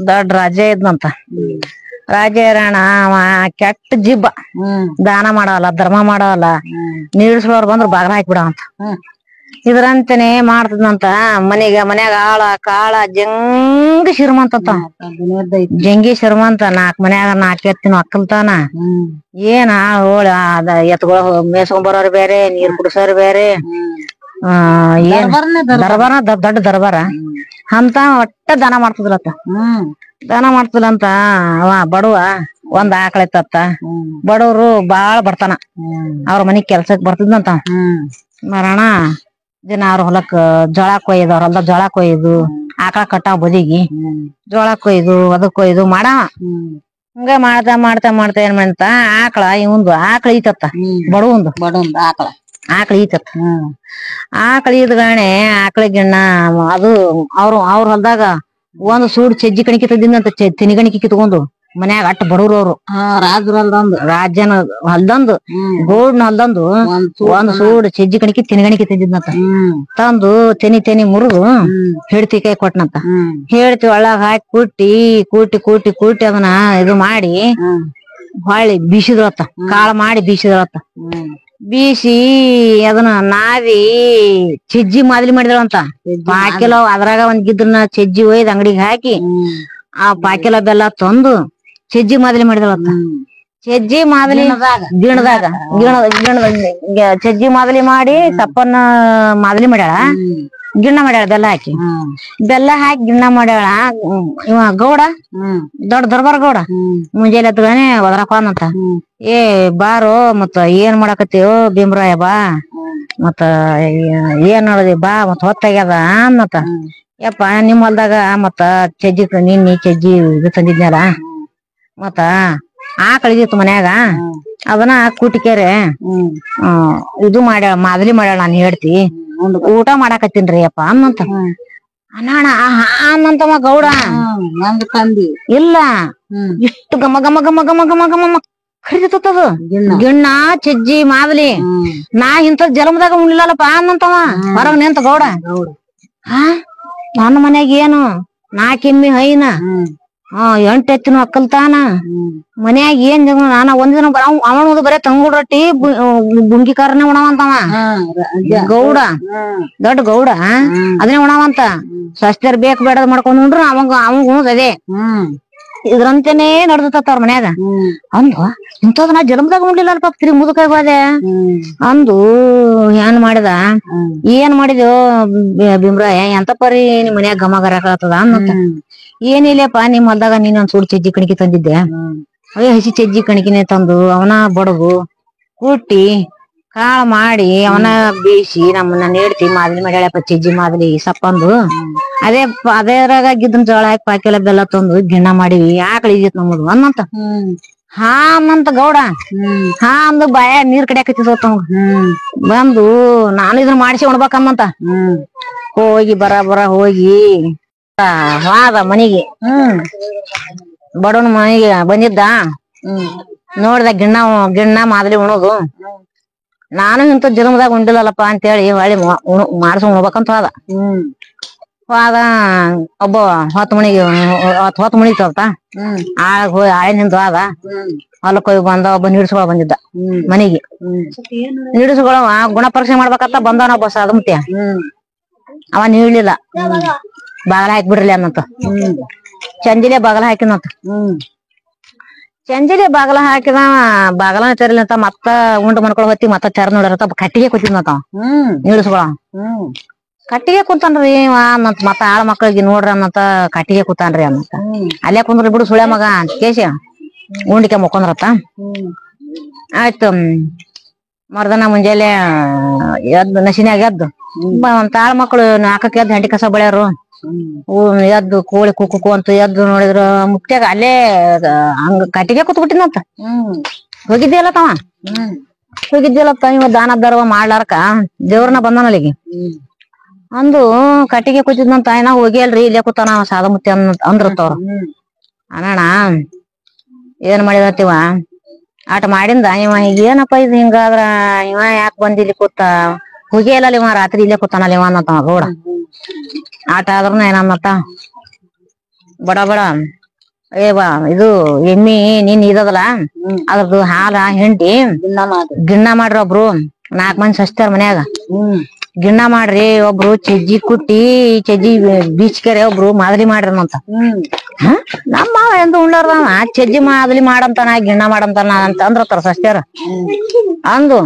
ದೊಡ್ಡ ರಾಜ ಇದ್ನಂತ. ರಾಜ ಇರೋಣ ಅವ ಕೆಟ್ಟ ಜಿಬ್ಬ, ದಾನ ಮಾಡವಲ್ಲ, ಧರ್ಮ ಮಾಡವಲ್ಲ, ನೀಡ್ಸೋರ್ ಬಂದ್ರ ಬಾಗ್ಲ ಹಾಕ್ಬಿಡವಂತ. ಇದ್ರಂತೆನೆ ಮಾಡ್ತದಂತ. ಮನ್ಯಾಗ ಆಳ ಕಾಳ ಜಂಗಿ ಶ್ರೀಮಂತ, ಜಂಗಿ ಶ್ರೀಮಂತ. ಮನ್ಯಾಗ 4 ಎತ್ತಿನ ಒಕ್ಕಲ್ತಾನ. ಏನ್ ಹೋಳ ಅದ ಎತ್ಗಳು ಮೇಸ್ಕೊಂಡ್ ಬರೋರು ಬೇರೆ, ನೀರ್ ಕುಡ್ಸೋರು ಬೇರೆ, ದರ್ಬಾರ ದೊಡ್ಡ ದರ್ಬಾರ ಅಂತ. ಒಟ್ಟ ದಾನ ಮಾಡ್ತದ್ರತ್ತ. ದಾನ ಮಾಡ್ತದಂತ. ಅವ ಬಡವ ಒಂದ್ ಆಕಳ ಇತ್ತತ್ತ. ಬಡವ್ರು ಬಾಳ್ ಬರ್ತಾನ. ಅವ್ರ ಮನಿಗ್ ಕೆಲ್ಸಕ್ ಬರ್ತಿದ್ನಂತ. ಮರಣ ದಿನ ಅವ್ರ ಹೊಲಕ್ ಜೋಳ ಕೊಯ್ದು, ಅವ್ರ ಹೊಲ್ದಾಗ ಜೋಳ ಕೊಯ್ದು, ಆಕಳ ಕಟ್ಟಾವ್ ಬದಿಗಿ ಜೋಳ ಕೊಯ್ದು ಅದಕ್ಕೊಯ್ದು ಮಾಡವ. ಹಿಂಗ ಮಾಡ್ತಾ ಏನ್ ಮಾಡ್ತ, ಇವಂದು ಆಕಳ ಈತತ್ತ. ಬಡವಂದು ಆಕಳ ಈತತ್ತ. ಆಕಳ ಇದ್ಗಾಣೆ ಆಕಳ ಗಿಣ್ಣ ಅದು ಅವ್ರ ಹೊಲ್ದಾಗ ಒಂದ್ ಸೂಡ್ ಚಜ್ಜಿ ಕಣಿಕೆ ತಂದಿದ್ನಂತ. ತಿನಿಗಣಿಕೆ ಕಿತ್ಕೊಂಡು ಮನ್ಯಾಗ ಅಟ್ಟ ಬಡವ್ರು ಅವ್ರು. ರಾಜನ ಹೊಲ್ದಂದು ಗೋಡ್ನ ಹೊಲ್ದಂದು ಒಂದ್ ಸೂಡ್ ಚಜ್ಜಿ ಕಣಿಕೆ ತಿನಿಗಣಿಕೆ ತಂದಿದ್ನಂತ. ತಂದು ತೆನಿ ಮುರಿದು ಹೆಡ್ತಿ ಕೈ ಕೊಟ್ನಂತ. ಹೆಡ್ತಿ ಒಳಗ ಹಾಕಿ ಕೂಟಿ ಅದನ್ನ ಇದು ಮಾಡಿ ಹೊಳ್ಳಿ ಬೀಸಿದ್ರತ್ತ. ಕಾಳು ಮಾಡಿ ಬೀಸಿದ್ರತ್ತ. ಬೀಸಿ ಅದನ್ನ ನಾವಿ ಚಜ್ಜಿ ಮಾದಲಿ ಮಾಡಿದಳಂತ. ಪಾಕಿಲ ಅದ್ರಾಗ ಒಂದ್ ಗಿದ್ರನ ಚಜ್ಜಿ ಒಯ್ದ್ ಅಂಗಡಿಗೆ ಹಾಕಿ ಆ ಪಾಕಿಲ ಬೆಲ್ಲ ತಂದು ಚಜ್ಜಿ ಮಾದಲಿ ಮಾಡಿದಳಂತ. ಚಜ್ಜಿ ಮಾದಲಿ ಗಿಣದಾಗ ಚಜ್ಜಿ ಮಾದಲಿ ಮಾಡಿ ಸಪ್ಪನ್ನ ಮಾದಲಿ ಮಾಡ್ಯಾಳ. ಗಿಣ್ಣ ಮಾಡ್ಯಾಳ ಬೆಲ್ಲ ಹಾಕಿ ಗಿಣ್ಣ ಮಾಡ್ಯಾಳ. ಇವ ಗೌಡ, ದೊಡ್ಡ ದರ್ಬಾರ್ ಗೌಡ ಮುಂಜಾನೆ ಎದ್ದುಗಾನೆ ಒದರಾಕಂತ. ಏ ಬಾರೋ ಮತ್ತ ಏನ್ ಮಾಡಾಕತ್ತೀವೋ ಭೀಮ್ರಾಯ, ಬಾ ಮತ್ತ ಏನ್ ನೋಡದಿ ಬಾ, ಮತ್ ಹೊತ್ತಾಗ್ಯದ ಮತ್ತ. ಯಪ್ಪ ನಿಮ್ ಹೊಲ್ದಾಗ ಮತ್ತ ನಿನ್ನಿ ಚಜ್ಜಿ ಇದು ತಂದಿದ್ನಲ್ಲ, ಮತ್ತ ಆಕಳಿದಿತ್ತು ಮನ್ಯಾಗ, ಅದನ್ನ ಕೂಟಿಕ್ಯಾರೆ ಇದು ಮಾಡ್ಯಾಳ, ಮಾದಲಿ ಮಾಡ್ಯಾಳ. ನಾನ್ ಹೇಳ್ತಿ ಊಟ ಮಾಡಾಕತ್ತೀನ್ರಿ ಅಪ್ಪ ಅನ್ನಂತ. ಅನ್ನಂತವ ಗೌಡ. ಇಲ್ಲ, ಇಷ್ಟು ಗಮ ಗಮ ಗಮ ಗಮ ಗಮ ಗಮ ಕರಿತತದು ಗಿಣ್ಣ ಚಜ್ಜಿ ಮಾದಲಿ. ನಾ ಇಂಥ ಜಲಮದಾಗ ಉಣ್ಲಿಲ್ಲಲ್ಲಪ್ಪ ಅನ್ನಂತವ ಹೊರಗ್ ನಿಂತ ಗೌಡ. ನನ್ನ ಮನ್ಯಾಗ ಏನು 4 ಎಮ್ಮಿ ಹೈನ, 8 ಎತ್ತಿನ ಒಕ್ಕಲ್ತಾನ, ಮನ್ಯಾಗ ಏನ್ ನಾನ ಒಂದಿನ ಅವನದು ಬರೇ ತಂಗುಡ್ ರೊಟ್ಟಿ ಬುಂಗಿ ಕಾರನೇ ಉಣವಂತವ ಗೌಡ. ದೊಡ್ಡ ಗೌಡ ಅದನ್ನೇ ಉಣವಂತ. ಸಸ್ತ್ಯರ್ ಬೇಕ್ ಬೇಡದ್ ಮಾಡ್ಕೊಂಡ್ ಉಂಡ್ರು ಅವಂಗ ಉಣದ್ ಅದೇ. ಇದ್ರಂತೆನೆ ನಡ್ದತ ಅವ್ರ ಮನ್ಯಾಗ. ಅಂದ್ವ ಇಂಥದ್ ನಾ ಜನ್ಮದಾಗ ಉಣ್ಲಿಲ್ಲ ಅಲ್ಪ, ತಿರುಗಿ ಮುದುಕಾಗ ಹೋದೆ ಅಂದು. ಏನ್ ಮಾಡಿದ್ಯೋ ಭೀಮ್ರಾಯ, ಎಂತ ಪರಿ ನಿಮ್ ಮನ್ಯಾಗ ಗಮಗರಾಕತದ ಅನ್ನತ್ತ. ಏನಿಲ್ಲಪ್ಪ, ನಿಮ್ ಹೊಲ್ದಾಗ ನೀನ್ ಒಂದ್ ಸೂಡ್ ಚಜ್ಜಿ ಕಣಿಕೆ ತಂದಿದ್ದೆ. ಅವೇ ಹಸಿ ಚಜ್ಜಿ ಕಣಿಕಿನೇ ತಂದು ಅವನ ಬಡಗು ಕೂಟಿ ಕಾಳು ಮಾಡಿ ಅವನ ಬೇಯಿಸಿ ನಮ್ಮನ್ನ ನೇಡ್ತಿ ಮಾದಲಿ ಮಾಡ್ಯಾಳಪ್ಪ. ಚಜ್ಜಿ ಮಾದಲಿ ಸಪ್ಪಂದು ಅದೇರಾಗಿದ್ದನ್ ಜೋಳ ಹಾಕಿ ಪಾಕೆಲ್ಲ ಬೆಲ್ಲ ತಂದು ಗಿಣ್ಣ ಮಾಡಿವಿ. ಆಕಳ ಇದತ್ ನಮ್ಮದು ಅನ್ನಂತ. ಅನ್ನಂತ ಗೌಡ. ಅಂದು ಬಾಯ ನೀರ್ ಕಡಿಯಾಕತ್ತಿದ್ವತ್ತ ಬಂದು. ನಾನು ಇದನ್ನ ಮಾಡಿಸಿ ಉಣ್ಬೇಕನ್ನಂತ. ಹೋಗಿ ಬರ ಹೋಗಿ ವಾದ ಮನಿಗೆ. ಬಡವನ ಮನೆಗೆ ಬಂದಿದ್ದ. ನೋಡ್ದ ಗಿಣ್ಣ ಮಾದಲಿ ಉಣೋದು. ನಾನು ಇಂಥ ಜನ್ಮದಾಗ ಉಂಡಿಲ್ಲಲ್ಲಪ್ಪಾ ಅಂತೇಳಿ ಹೊಳ್ಳಿ ಮಾಡ್ಸ್ಕೊಂಡ್ ಉಣ್ಬೇಕಂತ ಹೋದ. ಒಬ್ಬ 10 ಮುಣಿತವತ್ತ ಆಳಿನಿಂದ ಹೋದ. ಹೊಲಕ್ ಹೋಗಿ ಬಂದ. ಒಬ್ಬ ನೀಡ್ಸ್ಕೊಳ ಬಂದಿದ್ದ ಮನಿಗೆ. ನೀಡ್ಸ್ಕೊಳವ ಗುಣ ಪರೀಕ್ಷೆ ಮಾಡ್ಬೇಕಂತ ಬಂದವನ ಒಬ್ಬ ಸಾಧುಮತ್ಯ. ಅವ ನೀಡ್ಲಿಲ್ಲ, ಬಾಗಲ ಹಾಕ್ಬಿಡ್ರಲಿ ಅನ್ನಂತ. ಚಂದಿಲೆ ಬಾಗಲ ಹಾಕಿನಂತ. ಚಂದಿಲೆ ಬಾಗಲ ಹಾಕಿದ. ಬಾಗಲ ತೆರಲಿಂತ ಮತ್ತ ಉಂಡು ಮನ್ಕೊಳ ಹೊತ್ತಿ ಮತ್ತ ತೆರ ನೋಡ್ಯಾರತ್ತ. ಕಟ್ಟಿಗೆ ಕೂತಿದ್ನಂತ ನೀಡ್ಸ್ಕೊಳ. ಕಟ್ಟಿಗೆ ಕೂತಾನ್ರಿ ಅನ್ನಂತ. ಮತ್ತ ಆಳ ಮಕ್ಳಿಗೆ ನೋಡ್ರಿ ಅನ್ನಂತ. ಕಟ್ಟಿಗೆ ಕೂತಾನ್ರಿ ಅನ್ನಂತ. ಅಲ್ಲೇ ಕುಂದ್ರಿ ಬಿಡು ಸುಳೆ ಮಗ ಅಂತ ಕೇಶ ಉಂಡಿಕೆ ಮುಕೊಂಡ್ರತ್ತ. ಆಯ್ತು. ಮರ್ದನ ಮುಂಜಾಲೆ ನಶಿನ್ಯಾಗ ಎದ್ದು ತಾಳ ಮಕ್ಳು 4ಕ್ಕೆ ಎದ್ದು ಹೆಂಡಿ ಕಸ ಬಳ್ಯಾರು. ಎದ್ದು ಕೋಳಿ ಕುಕ್ಕು ಅಂತ ಎದ್ದು ನೋಡಿದ್ರ ಮುತ್ಯಾಗ ಅಲ್ಲೇ ಹಂಗ ಕಟ್ಟಿಗೆ ಕೂತ್ ಬಿಟ್ಟಿನಂತ. ಹೋಗಿದ್ದಿಲ್ಲತ್ತವ. ಇವ ದಾನ ಧರ್ಮ ಮಾಡ್ಲಾರ್ಕ ದೇವ್ರನ ಬಂದನಲ್ಲಿಗೆ ಅಂದು ಕಟ್ಟಿಗೆ ಕೂತಿದ್ನಂತ. ನಾ ಹೋಗಿ ಅಲ್ರಿ ಇಲ್ಲೇ ಕೂತಾನ ಸಾಧುಮುತ್ಯ ಅಂದ್ರತ್ತವ್ರು. ಅನಣ ಏನ್ ಮಾಡಿದತಿವ ಆಟ ಮಾಡಿಂದ ಇವ ಏನಪ್ಪಾ ಇದು ಹಿಂಗಾದ್ರ ಇವ ಯಾಕೆ ಬಂದಿಲ್ಲಿ ಕೂತ ಹೋಗಿ ಅಲ್ಲಲ್ಲಿ ಇವ ರಾತ್ರಿ ಇಲ್ಲೇ ಕೂತಾನಲ್ಲ ಇವ ಅನ್ನಂತವ ಗೌಡ. ಆಟ ಆದ್ರೂನು ಏನನ್ನತ್ತ. ಬಡ ಬಡ ಏವಾ ಇದು ಎಮ್ಮಿ ನೀನ್ ಇದದಲ್ಲ ಅದ್ರದ್ದು ಹಾಲ ಹಿಂಡಿ ಗಿಣ್ಣ ಮಾಡ್ರಿ ಒಬ್ರು 4 ಮಂದಿ ಸಸ್ತಾರ ಮನ್ಯಾಗ ಗಿಣ್ಣ ಮಾಡ್ರಿ ಒಬ್ರು ಚಜ್ಜಿ ಕುಟ್ಟಿ ಚಜ್ಜಿ ಬೀಚ್ಕೆರೆ ಒಬ್ರು ಮಾದಲಿ ಮಾಡ್ರನಂತ ನಮ್ಮ ಮಾವ ಎಂದ ಉಳ್ಳಾರ್ದವ ಚಜ್ಜಿ ಮಾದಲಿ ಮಾಡಂತಾನ ಗಿಣ್ಣ ಮಾಡಂತಾನ ಅಂತ ಅಂದ್ರತ್ತಾರ ಸಸ್ತಾರ ಅಂದು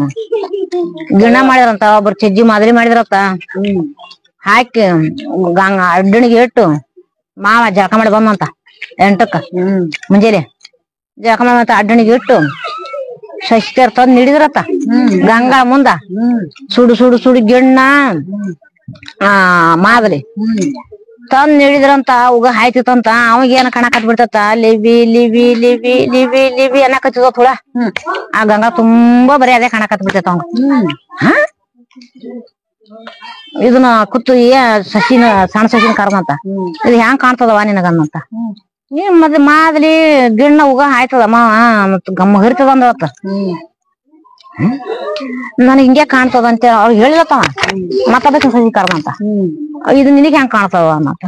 ಗಿಣ್ಣ ಮಾಡಿದ್ರಂತ ಒಬ್ರು ಚಜ್ಜಿ ಮಾದಲಿ ಮಾಡಿದ್ರತ್ತ ಹಾಕಿ ಗಂಗ ಅಡ್ಡಣಿಗೆ ಇಟ್ಟು ಮಾವ ಜಳಕ ಮಾಡಿ ಬಂದಂತ 8ಕ್ಕ ಮುಂಜಾನೆ ಜಳಕ ಮಾಡಿ ಅಡ್ಡಣಿಗೆ ಇಟ್ಟು ಸಸ್ತಾರ ತಂದ್ ನಿಡಿದ್ರತ್ತ ಗಂಗಾ ಮುಂದ ಸುಡು ಸುಡು ಸುಡು ಗಿಣ್ಣ ಮಾದಲಿ ತಂದ್ ನಿಡಿದ್ರಂತ ಉಗ ಹಾಯ್ತಿತ್ತಂತ ಅವಾಗ ಏನ ಕಣಕತ್ ಬಿಡ್ತತ್ತ ಲಿವಿ ಲಿವಿ ಲಿವಿ ಲಿವಿ ಲಿವಿ ಅನ್ನಕತ್ತಿದ ಹುಳ ಆ ಗಂಗಾ ತುಂಬಾ ಬರೀ ಅದೇ ಕಣಕತ್ ಬಿಡ್ತೈತ ಅವಂಗ ಇದನ್ನ ಕುತ್ತು ಸಸಿನ ಸಣ್ಣ ಸಸಿನ ಕರ್ದಂತ ಇದು ಹೆಂಗ್ ಕಾಣ್ತದವ ನಿನಗನ್ನಂತ ನೀನ್ ಮತ್ತೆ ಮಾದಲಿ ಗಿಣ್ಣ ಉಗ ಆಯ್ತದ ಮಾವ ಮತ್ ಗಮ್ಮ ಹರಿತದ ಅಂದವತ್ತ ನನ್ ಹಿಂಗೆ ಕಾಣ್ತದ ಅಂತ ಅವ್ರು ಹೇಳಿದತ್ತವ ಮತ್ತದಕ್ಕೆ ಸಸಿ ಕರ್ದಂತ ಇದು ನಿನಗ್ ಹೆಂಗ್ ಕಾಣ್ತದ ಅನ್ನತ್ತ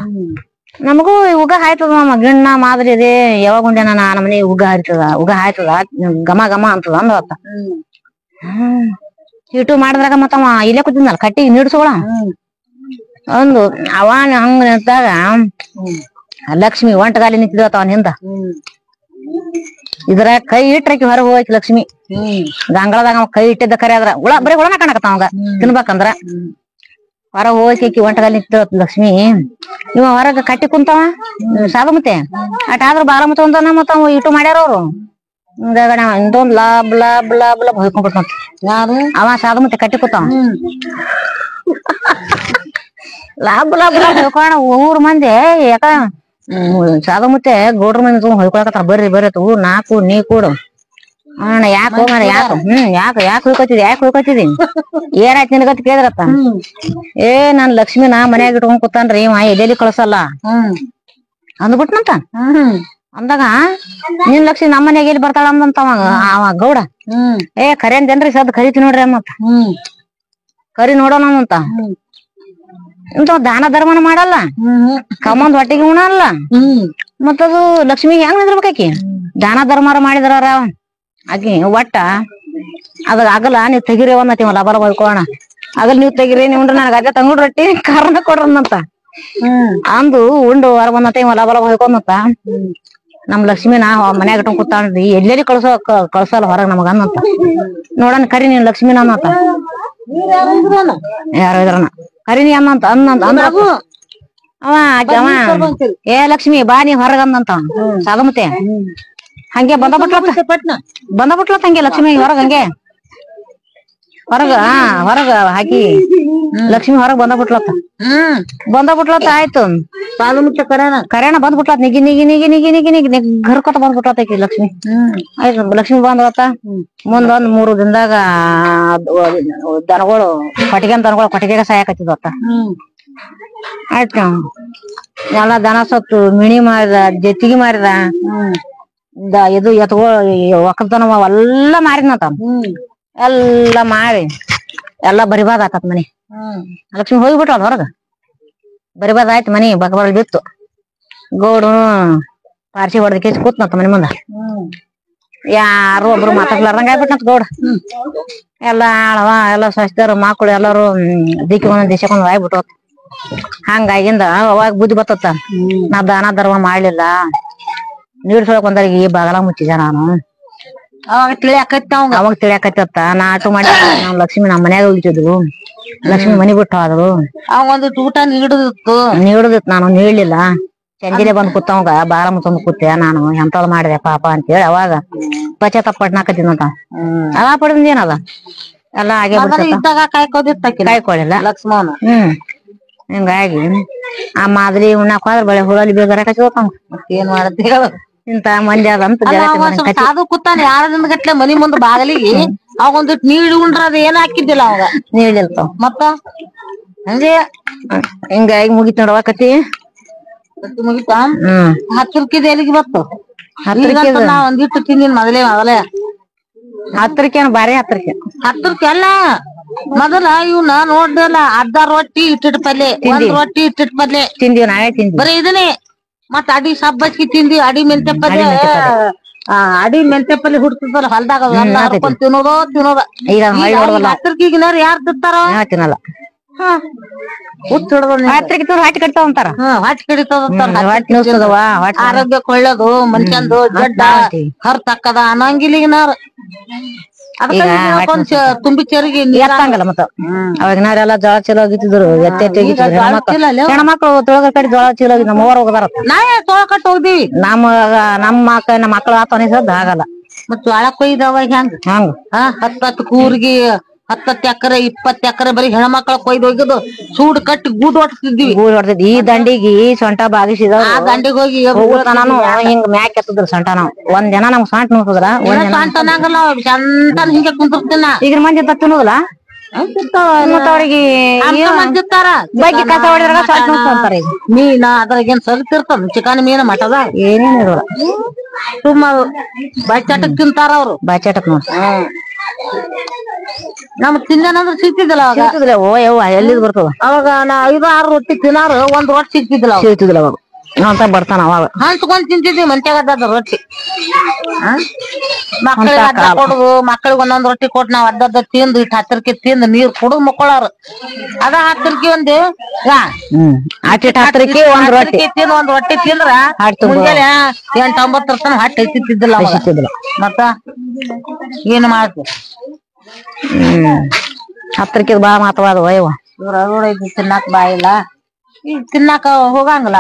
ನಮಗೂ ಉಗ ಆಯ್ತದ ಮಾಮ ಗಿಣ್ಣ ಮಾದಲಿ ಅದೇ ಯಾವಾಗ ಉಂಡೆನ ನಮ್ಮ ಮನೆ ಉಗ ಆಯ್ತದ ಘಮ ಘಮ ಅಂತದ ಅಂದವತ್ತ ಇಟ್ಟು ಮಾಡಿದ್ರಾಗ ಮತ್ತವ ಇಲ್ಲೇ ಕೂತಿದ್ನಲ್ಲ ಕಟ್ಟಿ ನೀಡ್ಸೋಳ ಒಂದು ಅವನ್ ಹಂಗ ನಿಂತಾಗ ಲಕ್ಷ್ಮಿ ಒಂಟಗಾಲಿ ನಿಂತಿದ್ವತ್ತ ಅವನ್ ಹಿಂದ ಇದ್ರ ಕೈ ಇಟ್ರಕಿ ಹೊರಗೆ ಹೋಯ್ತು ಲಕ್ಷ್ಮಿ ಗಂಗಳದಾಗ ಅವ ಕೈ ಇಟ್ಟಿದ್ದ ಕರೆ ಆದ್ರ ಬರೀ ಹುಳನ ಕಾಣಕತ್ತ ಅವಂಗ ತಿನ್ಬೇಕಂದ್ರ ಹೊರಗೆ ಹೋಯ್ಕಿ ಒಂಟಗಾಲಿ ನಿಂತಿದ್ವತ್ ಲಕ್ಷ್ಮಿ ಇವ ಹೊರಗ ಕಟ್ಟಿ ಕುಂತಾವ ಸಾಧಮತೆ ಅಟ್ ಆದ್ರ ಬಾಳ ಮತ ಒಂದನ ಮತ್ತ ಇಟ್ಟು ಮಾಡ್ಯಾರ ಅವ್ರು ಇಂದೊಂದ್ ಲಾಬ್ ಲಾಬ್ ಲಾಬ್ ಲಾಬ್ ಹೊಯ್ಕೊಂಡ್ಬಿಡ್ತಂತ ಅವ ಸಾಧಮತೆ ಕಟ್ಟಿ ಕೂತಾವ ಲಾಬ್ ಲಾಬ್ ಲಾಬ್ ಹೊಯ್ಕೋಣ ಊರ್ ಮಂದಿ ಯಾಕ ಸಾಧಮತೆ ಗೌಡ್ರ ಮಂದಿ ಹೊಯ್ಕೊಳಕತ್ತಾರ ಬರ್ರಿ ಬರ್ರಿ ಊರ್ ನಾಕು ನೀ ಕೂಡು ಅಣ್ಣ ಯಾಕ ಹೋಗೋಣ ಯಾಕ ಹೋಗ್ಕೊತಿದಿ ಏನಾಯ್ತು ನಿನಗತ್ ಕೇಳಿದ್ರತ್ತ ನನ್ ಲಕ್ಷ್ಮಿನ ಮನ್ಯಾಗ ಇಟ್ಕೊಂಡ್ ಕೂತಾನ್ರಿ ಇವ ಎಲ್ಲೆಲ್ಲಿ ಕಳ್ಸಲ್ಲ ಅಂದ್ಬಿಟ್ನಂತ ಅಂದಾಗ ನಿನ್ ಲಕ್ಷ್ಮಿ ನಮ್ಮ ಮನ್ಯಾಗ ಎಲ್ಲಿ ಬರ್ತಾಳ ಅಂದಂತ ಅವ ಗೌಡ ಖರೆ ಅಂತೇನ್ರಿ ಸದ್ ಕರಿತಿ ನೋಡ್ರಿ ಅನ್ನತ್ತ ಕರಿ ನೋಡೋಣ ಅಂತ ಇಂತ ದಾನ ಧರ್ಮನ ಮಾಡಲ್ಲ ಕಮ್ಮಂದ್ ಹೊಟ್ಟಿಗೆ ಉಣಲ್ಲ ಮತ್ತದು ಲಕ್ಷ್ಮಿಗೆ ಹೆಂಗ್ ನಿಂದಿರ್ಬೇಕಾಕಿ ದಾನ ಧರ್ಮಾರ ಮಾಡಿದ್ರ ಆಕಿ ಒಟ್ಟ ಅದ ಆಗಲ್ಲ ನೀವ್ ತೆಗಿರಿ ಅನ್ನತಿವ ಲಬಲ ಹೊಯ್ಕೋಣ ಆಗಲ್ ನೀವ್ ತೆಗಿರಿ ನೀವ್ ನನಗ ಅದೇ ತಂಗುಡ್ ರೊಟ್ಟಿ ಕಾರಣ ಕೊಡ್ರನ್ನಂತ ಅಂದು ಉಂಡು ಹೊರ ಬಂದತ ಇವ ಲಬಲ ಹೊಯ್ಕೊಂಡಂತ ನಮ್ ಲಕ್ಷ್ಮಿ ನಾ ಮನ್ಯಾಗ ಇಟ್ಕೊಂಡ್ ಕೂತಾಳ್ರಿ ಎಲ್ಲೆಲ್ಲಿ ಕಳ್ಸಲ್ಲ ಹೊರಗ್ ನಮಗ ಅನ್ನಂತ ನೋಡಣ ಕರಿ ನೀನ್ ಲಕ್ಷ್ಮಿನ ಅನ್ನತ ಯಾರೋ ಇದ್ರನ ಕರಿನಿ ಅನ್ನಂತ ಅಂದ್ರ ಅವ ಲಕ್ಷ್ಮಿ ಬಾ ನೀ ಹೊರಗ ಅಂದಂತ ಸಾಧಮತೆ ಹಂಗೆ ಬಂದಬಿಟ್ಲತ್ ಹಂಗೆ ಲಕ್ಷ್ಮಿ ಹೊರಗ ಹಂಗೆ ಹೊರಗ ಹಾಕಿ ಲಕ್ಷ್ಮಿ ಹೊರಗ್ ಬಂದಬಿಟ್ಲತ್ತ ಆಯ್ತು ಕರೆನ ಬಂದ್ಬಿಟ್ಲತ್ ನಿಗಿ ನಿಗಿ ನಿಗಿ ನಿಗಿ ನಿಗಿ ನಿಗಿ ನಿಗಿ ಗರ್ಕೊತ ಬಂದ್ಬಿಟ್ಲತ್ತಕಿ ಲಕ್ಷ್ಮಿ ಆಯ್ತು ಲಕ್ಷ್ಮಿ ಬಂದ್ರತ್ತ ಮುಂದೊಂದ್ 3 ದಿನದಾಗ ದನಗಳು ಕೊಟ್ಟಿಗೆಗ ಸಾಯಕತ್ತಿದ್ವತ್ತ ಆಯ್ತು ಎಲ್ಲ ದನ ಸತ್ತು ಮಿಣಿ ಮಾರಿದ ಜತ್ತಿಗೆ ಮಾರಿದ ಇದು ಎತ್ಗಳು ಒಕ್ಕಲ್ತನ ಎಲ್ಲ ಮಾರಿದ್ನತ ಎಲ್ಲ ಮಾರಿ ಎಲ್ಲಾ ಬರಿಬಾದ್ ಆಕತ್ ಮನಿ ಲಕ್ಷ್ಮಿ ಹೋಗ್ಬಿಟ್ರ ಹೊರಗ ಬರಿಬಾದ್ ಆಯ್ತು ಮನಿ ಬಕಬಲ್ ಬಿತ್ತು ಗೌಡು ಪಾರ್ಸಿ ಹೊಡೆದ ಕೇಸಿ ಕೂತ್ನತ್ತ ಮನಿ ಮುಂದ ಯಾರು ಒಬ್ರು ಮಾತಾಡ್ಲಾರ್ದಂಗ ಆಗ್ಬಿಟ್ನತ್ ಗೌಡ ಎಲ್ಲ ಆಳವ ಎಲ್ಲ ಸಸ್ತಾರ ಮಕ್ಕಳು ಎಲ್ಲಾರು ದಿಕ್ಕಿ ಒಂದೊಂದ್ ದಿಶಕ್ಕೊಂದ್ ಆಗ್ಬಿಟ್ಟು ಹಂಗಾಗಿಂದ ಅವಾಗ ಬುದ್ಧಿ ಬತ್ತತ್ತ ನಾ ದಾನ ಧರ್ಮ ಮಾಡ್ಲಿಲ್ಲ ನೀಡ್ಸೊಳಕ್ ಒಂದರಿಗೆ ಬಾಗಲ ಮುಚ್ಚಿದ ನಾನು ಅವಾಗ ತಿಳಿಯಾಕತ್ತ ನಾ ಆಟು ಮಾಡಿ ನಾವ್ ಲಕ್ಷ್ಮಿ ನಮ್ ಮನ್ಯಾಗ ಉಳಿತಿದ್ರು ಲಕ್ಷ್ಮಿ ಮನಿ ಬಿಟ್ಟು ಹೋದ್ರು ಅವಂದ್ ಊಟ ನೀಡುದಿತ್ತು ನಾನು ನೀಡ್ಲಿಲ್ಲ ಚಂದಿಲೆ ಬಂದ್ ಕೂತವಂಗ ಬಾಳ ಮುಚ್ಚಂದ್ ಕೂತೆ ನಾನು ಎಂತದ್ ಮಾಡಿದೆ ಪಾಪ ಅಂತೇಳಿ ಅವಾಗ ಪಶ್ಚಾತ್ತಾಪ ಅವ ಪಡೆದ್ ಏನದ ಎಲ್ಲ ಹಾಗೆ ಕಾಯ್ಕೊಳ್ಳಿಲ್ಲ ಲಕ್ಷ್ಮಣ ಹಿಂಗಾಗಿ ಆ ಮಾದಲಿ ಉಣ್ಣಾಕ ಹೋದ್ರ ಬಳೆ ಹುಳಲ್ಲಿ ಬೇಜಾರಾಕತ್ತಿ ಏನ್ ಮಾಡತ್ ಹೇಳ ಇಂತ ಮಂದಿ ಅದಂತ ಅದು ಕೂತಾನ 2 ದಿನದ ಗಟ್ಲೆ ಮನಿ ಮುಂದ್ ಬಾಗಲಿಗೆ ಅವಂದಿಟ್ ನೀಡಿ ಉಂಡ್ರ ಅದ ಏನ್ ಹಾಕಿದ್ದಿಲ್ಲ ಅವಾಗ ನೀಡಿಲ್ತ ಮತ್ತ ಹಂಗೆ ಹಿಂಗಾಗಿ ಮುಗಿತ್ ನೋಡವ ಕತಿ ಮುಗಿತ ಹತ್ತರಕ್ಕಿದ ಎಲ್ಲಿಗೆ ಬತ್ತು ನಾ ಒಂದಿಟ್ಟು ತಿಂದಿನ ಮೊದಲೇ ಹತ್ತರಕ್ಕೇನು ಬಾರಿ ಹತ್ತರಕ್ಕೆಲ್ಲ ಮೊದಲ ಇವ್ನ ನೋಡ್ದಲ್ಲ ಅರ್ಧ ರೊಟ್ಟಿ ಇಟ್ಟಿಟ್ ಪಲ್ಲೆ 1 ರೊಟ್ಟಿ ಇಟ್ಟಿಟ್ ಪಲ್ಲೆ ತಿಂದಿವ್ ನಾವೇ ತಿಂದ್ವಿ ಬರೀ ಇದನ್ನೇ ಮತ್ ಅಡಿ ಸಬ್ಬಕ್ಕಿ ತಿಂದಿ ಅಡಿ ಮೆಂತೆ ಪಲ್ಯ ಅಡಿ ಮೆಂತೆ ಪಲ್ಯ ಹುಡ್ತಿದ್ದಲ್ಲ ಹೊಲ್ದಾಗ ಎಲ್ಲ ಹರ್ಕೊಂಡ್ ತಿನ್ನೋದೋ ಈಗ ಹತ್ತಿರಕಿಗಿನಾರ ಯಾರ್ ತಿಂತಾರ ತಿನ್ನಲ್ಲ. ಹುಟ್ಟು ಹಿಡ್ದ ಹತ್ತಿರಕ್ಕೆ ಹಾಟಿ ಕಟ್ತಾವ ಅಂತಾರ. ಹೊಟ್ಟಿ ಕಡಿತದ ಆರೋಗ್ಯಕ್ಕೆ ಒಳ್ಳೇದು ಮನ್ಷಂದು ಜಡ್ಡ ಹರ್ತಕ್ಕದ ಅನ್ನಂಗಿಲ್ಲಿಗಿನಾರ ಅದಕ್ಕೆ ತುಂಬಿ ಚರಿಗೆ ಎತ್ತಂಗಲ್ಲ ಮತ್ತ ಅವಾಗಿನಾರೆಲ್ಲ ಜೋಳ ಚೀಲ ಹೋಗಿತ್ತಿದ್ರು ಹೆಣ್ಮಕ್ಳು ತೊಳಗ ಕಡೆ ಜೋಳ ಚೀಲ ಹೋಗಿ ನಮ್ಮ ಊರ್ ಹೋಗದಾರ ನಾವೇ ತೋಳ ಕಟ್ಟ ಹೋಗ್ದಿವಿ ನಮ್ಮ ಮಕ್ಳು ಆತನಿಸದ್ ಆಗಲ್ಲ ಮತ್ ಜೋಳ ಕೊಯ್ದವ ಹೆಂಗ ಹಂಗ 10 ಕೂರ್ಗಿ 10 ಎಕರೆ 20 ಎಕರೆ ಬರೀ ಹೆಣ್ಮಕ್ಳ ಕೊಯ್ದು ಹೋಗಿದ್ದು ಸೂಡ್ ಕಟ್ಟಿ ಗೂಡ್ ಹೊಡ್ತಿದ್ವಿ ಈ ದಂಡಿಗೆ ಸೊಂಟ ಬಾಗಿಸಿದ ಆ ದಂಡಿಗೆ ಹೋಗಿ ನಾನು ಹಿಂಗ್ ಮ್ಯಾಕ್ ಎತ್ತದ್ರ ಸೊಂಟ ನಾವು ಒಂದ್ ಜನ ನಮ್ ಸೊಂಟ ನೋಡಿದ್ರ ಸಂತನಾಗಲ್ಲ ಚಂತನ ಹಿಂಗೆ ಕುಂತಿರ್ತೀನ ಈಗಿನ ಮಂದಿ ತಿನ್ನೋದಿಲ್ಲ ಅವ್ರಿಗೆ ಬಗ್ಗೆ ಕಸ ಹೊಡಿದ್ರಾಗ ಸೊಂಟ ನೋಡ್ಕೊಂತಾರ. ಈಗ ಮೀನ ಅದ್ರಾಗೇನ್ ಸರಿತಿರ್ತದ ಚಿಕನ್ ಮೀನ ಮಟದ ಏನೇನ್ ಇರೋಲ್ಲ ಸುಮ್ಮ ಬಚ್ಚಾಟಕ್ ತಿಂತಾರ ಅವ್ರು ಬಾಚಾಟಕ್ ನೋಡ್ರಿ ನಮ್ಗ್ ತಿಂದನಂದ್ರ ಸಿಗ್ತಿದಿಲ್ಲ ಅವಾಗ ಓ ಯವ್ವ ಎಲ್ಲಿದ್ ಬರ್ತದ ಅವಾಗ ನಾ 5-6 ರೊಟ್ಟಿ ತಿನ್ನಾರು ಒಂದ್ ರೊಟ್ಟಿ ಸಿಗ್ತಿದಿಲ್ಲ ಅವಾಗ ಅಂತ ಬರ್ತಾನ ಅವಾಗ ಹಂಚ್ಕೊಂಡ್ ತಿಂತಿದ್ವಿ ಮಂತ್ಯಾಗದ ರೊಟ್ಟಿ ಮಕ್ಕಳಿಗೆ ಅಡ್ಡ ಕೊಡುದು ಮಕ್ಕಳಿಗೆ ಒಂದೊಂದ್ ರೊಟ್ಟಿ ಕೊಟ್ಟು ನಾವ್ ಅಡ್ಡದ ತಿಂದು ಇಟ್ಟು ಹತ್ತಿರಕ್ಕೆ ತಿಂದು ನೀರ್ ಕುಡುದ್ ಮಕ್ಕಳಾರು ಅದ ಹತ್ತಿರಕ್ಕೆ ಹತ್ತಿರಕ್ಕೆ ಒಂದ್ ರೊಟ್ಟಿ ತಿಂದ್ ಒಂದ್ ರೊಟ್ಟಿ ತಿಂದ್ರ ಮುಂಜಾನೆ 8-9 ತನ ಹೊಟ್ಟೆ ಹಸಿತಿದ್ದಿಲ್ಲ ಮತ್ತ ಏನ್ ಮಾಡ್ತಿ ಹತ್ತಿರಕ್ಕೆ ಬಾ ಮಾತವಾದ ಯವ್ವ ಇವ್ರ ತಿನ್ನಾಕ್ ಬಾಯಿಲ್ಲ ಈಗ ತಿನ್ನಾಕ ಹೋಗಂಗಿಲ್ಲ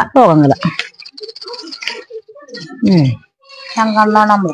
ಹಂಗಂದ ನಮ್ದು